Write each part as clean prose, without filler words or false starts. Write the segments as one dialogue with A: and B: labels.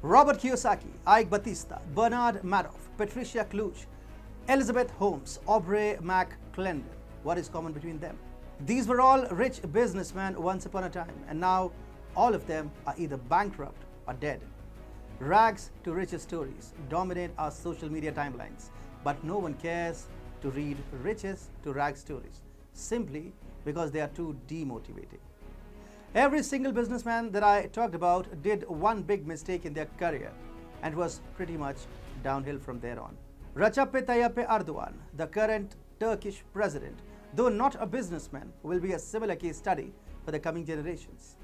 A: Robert Kiyosaki, Ike Batista, Bernard Madoff, Patricia Kluge, Elizabeth Holmes, Aubrey McClendon. What is common between them? These were all rich businessmen once upon a time, and now all of them are either bankrupt or dead. Rags to riches stories dominate our social media timelines, but no one cares to read riches to rags stories simply because they are too demotivating. Every single businessman that I talked about did one big mistake in their career and was pretty much downhill from there on. Recep Tayyip Erdogan, the current Turkish president, though not a businessman, will be a similar case study for the coming generations.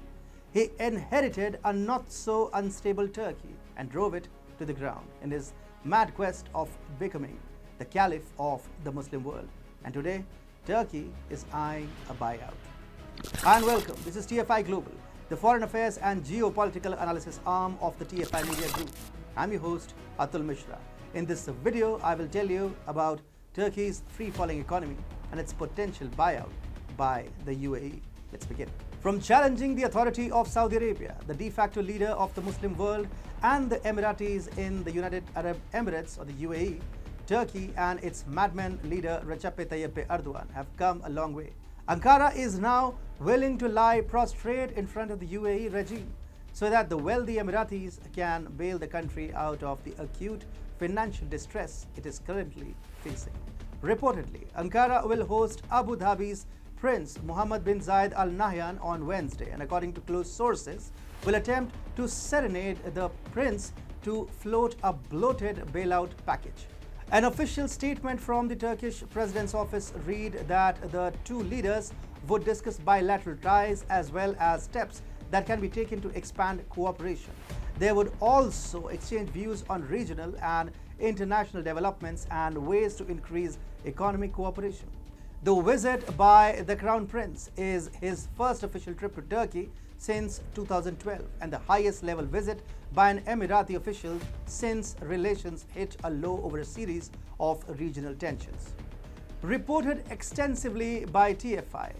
A: He inherited a not-so-unstable Turkey and drove it to the ground in his mad quest of becoming the caliph of the Muslim world. And today, Turkey is eyeing a buyout. And welcome, this is TFI Global, the foreign affairs and geopolitical analysis arm of the TFI Media Group. I'm your host, Atul Mishra. In this video, I will tell you about Turkey's free-falling economy and its potential buyout by the UAE. Let's begin. From challenging the authority of Saudi Arabia, the de facto leader of the Muslim world, and the Emiratis in the United Arab Emirates or the UAE, Turkey and its madman leader Recep Tayyip Erdogan have come a long way. Ankara is now willing to lie prostrate in front of the UAE regime so that the wealthy Emiratis can bail the country out of the acute financial distress it is currently facing. Reportedly, Ankara will host Abu Dhabi's Prince Mohammed bin Zayed Al Nahyan on Wednesday, and according to close sources, will attempt to serenade the prince to float a bloated bailout package. An official statement from the Turkish president's office read that the two leaders would discuss bilateral ties as well as steps that can be taken to expand cooperation. They would also exchange views on regional and international developments and ways to increase economic cooperation. The visit by the Crown Prince is his first official trip to Turkey since 2012 and the highest level visit by an Emirati official since relations hit a low over a series of regional tensions. Reported extensively by TFI,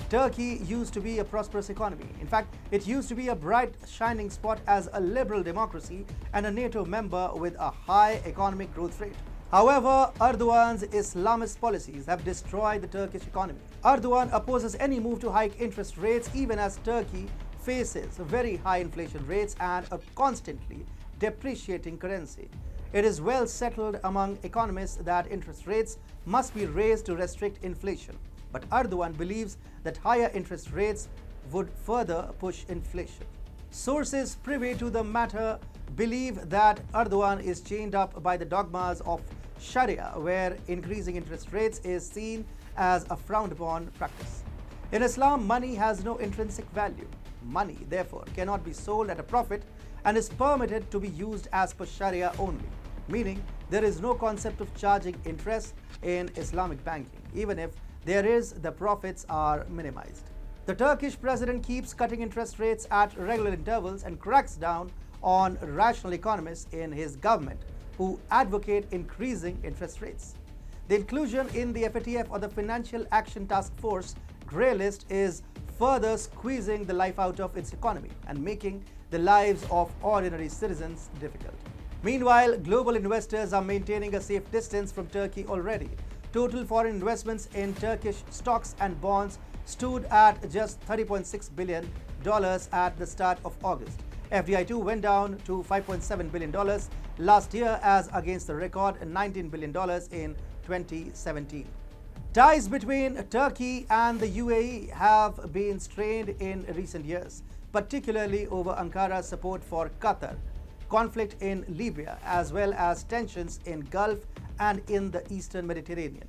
A: Turkey used to be a prosperous economy. In fact, it used to be a bright, shining spot as a liberal democracy and a NATO member with a high economic growth rate. However, Erdogan's Islamist policies have destroyed the Turkish economy. Erdogan opposes any move to hike interest rates even as Turkey faces very high inflation rates and a constantly depreciating currency. It is well settled among economists that interest rates must be raised to restrict inflation. But Erdogan believes that higher interest rates would further push inflation. Sources privy to the matter believe that Erdogan is chained up by the dogmas of Sharia, where increasing interest rates is seen as a frowned upon practice. In Islam, money has no intrinsic value. Money, therefore, cannot be sold at a profit and is permitted to be used as per Sharia only, meaning there is no concept of charging interest in Islamic banking, even if there is, the profits are minimized. The Turkish president keeps cutting interest rates at regular intervals and cracks down on rational economists in his government who advocate increasing interest rates. The inclusion in the FATF or the Financial Action Task Force grey list is further squeezing the life out of its economy and making the lives of ordinary citizens difficult. Meanwhile, global investors are maintaining a safe distance from Turkey already. Total foreign investments in Turkish stocks and bonds stood at just $30.6 billion at the start of August. FDI2 went down to $5.7 billion last year as against the record $19 billion in 2017. Ties between Turkey and the UAE have been strained in recent years, particularly over Ankara's support for Qatar, conflict in Libya, as well as tensions in Gulf and in the Eastern Mediterranean.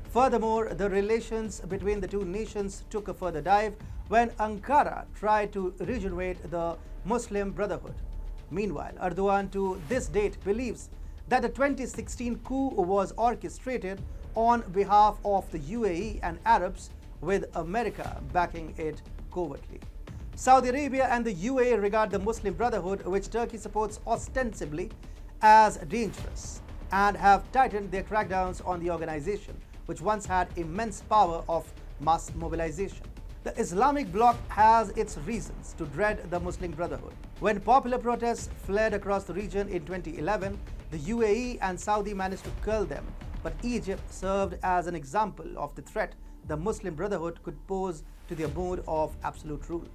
A: Furthermore, the relations between the two nations took a further dive when Ankara tried to regenerate the Muslim Brotherhood. Meanwhile, Erdogan to this date believes that the 2016 coup was orchestrated on behalf of the UAE and Arabs, with America backing it covertly. Saudi Arabia and the UAE regard the Muslim Brotherhood, which Turkey supports ostensibly, as dangerous and have tightened their crackdowns on the organization, which once had immense power of mass mobilization. The Islamic bloc has its reasons to dread the Muslim Brotherhood. When popular protests fled across the region in 2011, the UAE and Saudi managed to curl them, but Egypt served as an example of the threat the Muslim Brotherhood could pose to their mode of absolute rule.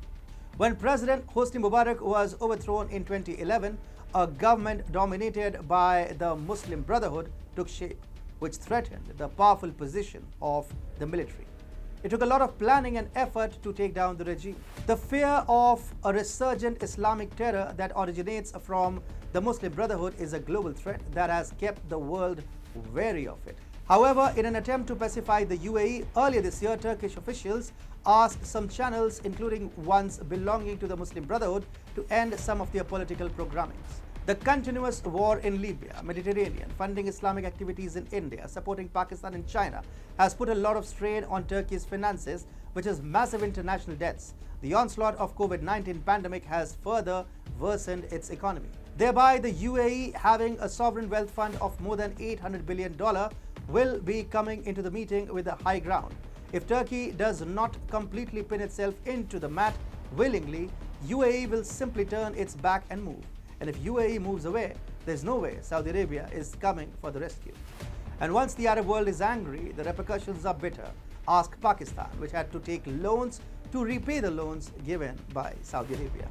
A: When President Hosni Mubarak was overthrown in 2011, a government dominated by the Muslim Brotherhood took shape, which threatened the powerful position of the military. It took a lot of planning and effort to take down the regime. The fear of a resurgent Islamic terror that originates from the Muslim Brotherhood is a global threat that has kept the world wary of it. However, in an attempt to pacify the UAE, earlier this year, Turkish officials asked some channels, including ones belonging to the Muslim Brotherhood, to end some of their political programmings. The continuous war in Libya, Mediterranean, funding Islamic activities in India, supporting Pakistan and China has put a lot of strain on Turkey's finances, which has massive international debts. The onslaught of COVID-19 pandemic has further worsened its economy. Thereby, the UAE, having a sovereign wealth fund of more than $800 billion, will be coming into the meeting with a high ground. If Turkey does not completely pin itself into the mat willingly, UAE will simply turn its back and move. And if UAE moves away, there's no way Saudi Arabia is coming for the rescue. And once the Arab world is angry, the repercussions are bitter. Ask Pakistan, which had to take loans to repay the loans given by Saudi Arabia.